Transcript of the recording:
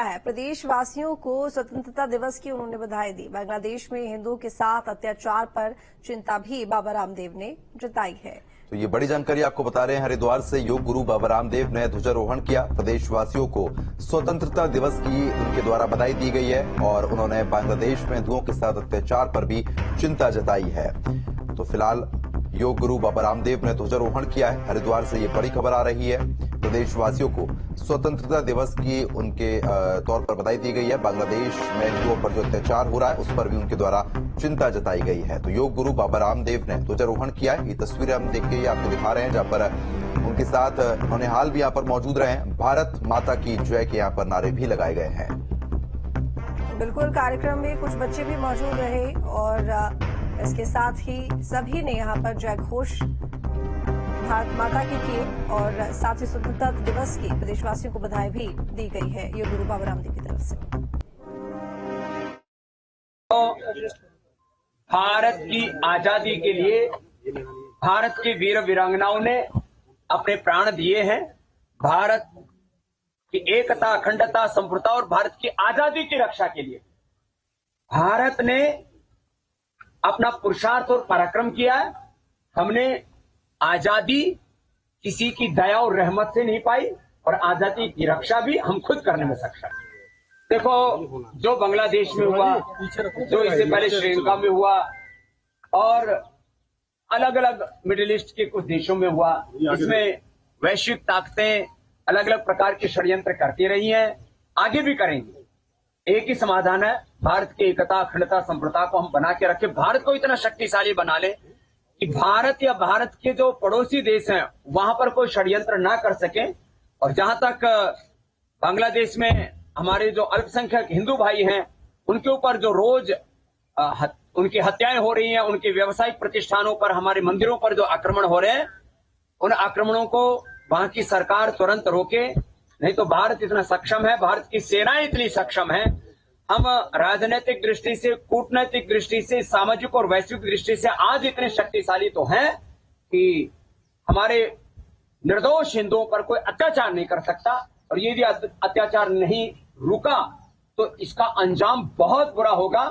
है। प्रदेशवासियों को स्वतंत्रता दिवस की उन्होंने बधाई दी। बांग्लादेश में हिंदुओं के साथ अत्याचार पर चिंता भी बाबा रामदेव ने जताई है। तो ये बड़ी जानकारी आपको बता रहे हैं। हरिद्वार से योग गुरु बाबा रामदेव ने ध्वजारोहण किया। प्रदेशवासियों को स्वतंत्रता दिवस की उनके द्वारा बधाई दी गई है और उन्होंने बांग्लादेश में हिंदुओं के साथ अत्याचार पर भी चिंता जताई है। तो फिलहाल योग गुरु बाबा रामदेव ने ध्वजारोहण किया है। हरिद्वार से ये बड़ी खबर आ रही है। प्रदेशवासियों को स्वतंत्रता दिवस की उनके तौर पर बधाई दी गई है। बांग्लादेश में हिंदुओं पर जो अत्याचार हो रहा है उस पर भी उनके द्वारा चिंता जताई गई है। तो योग गुरु बाबा रामदेव ने ध्वजारोहण किया है। ये तस्वीरें हम देख के आपको दिखा रहे हैं, जहां पर उनके साथ उन्होंने हाल भी यहाँ पर मौजूद रहे हैं। भारत माता की जय के यहाँ पर नारे भी लगाए गए हैं। बिल्कुल, कार्यक्रम में कुछ बच्चे भी मौजूद रहे और इसके साथ ही सभी ने यहाँ पर जय घोष भारत माता की किए और साथ ही स्वतंत्रता दिवस की प्रदेशवासियों को बधाई भी दी गई है योग गुरु बाबा रामदेव की तरफ से। भारत की आजादी के लिए भारत के वीर वीरांगनाओं ने अपने प्राण दिए हैं। भारत की एकता, अखंडता, संप्रभुता और भारत की आजादी की रक्षा के लिए भारत ने अपना पुरुषार्थ और पराक्रम किया है। हमने आजादी किसी की दया और रहमत से नहीं पाई और आजादी की रक्षा भी हम खुद करने में सक्षम। देखो, जो बांग्लादेश में हुआ, जो इससे पहले श्रीलंका में हुआ और अलग अलग मिडिल ईस्ट के कुछ देशों में हुआ, इसमें वैश्विक ताकतें अलग अलग प्रकार के षड्यंत्र करती रही हैं, आगे भी करेंगी। एक ही समाधान है, भारत की एकता, अखंडता, संप्रभुता को हम बना के रखें। भारत को इतना शक्तिशाली बना ले कि भारत या भारत के जो पड़ोसी देश हैं वहां पर कोई षड्यंत्र ना कर सके। और जहां तक बांग्लादेश में हमारे जो अल्पसंख्यक हिंदू भाई हैं उनके ऊपर जो रोज उनकी हत्याएं हो रही हैं, उनके व्यावसायिक प्रतिष्ठानों पर, हमारे मंदिरों पर जो आक्रमण हो रहे हैं, उन आक्रमणों को वहां की सरकार तुरंत रोके। नहीं तो भारत इतना सक्षम है, भारत की सेनाएं इतनी सक्षम है। हम राजनीतिक दृष्टि से, कूटनैतिक दृष्टि से, सामाजिक और वैश्विक दृष्टि से आज इतने शक्तिशाली तो हैं कि हमारे निर्दोष हिंदुओं पर कोई अत्याचार नहीं कर सकता। और यदि अत्याचार नहीं रुका तो इसका अंजाम बहुत बुरा होगा।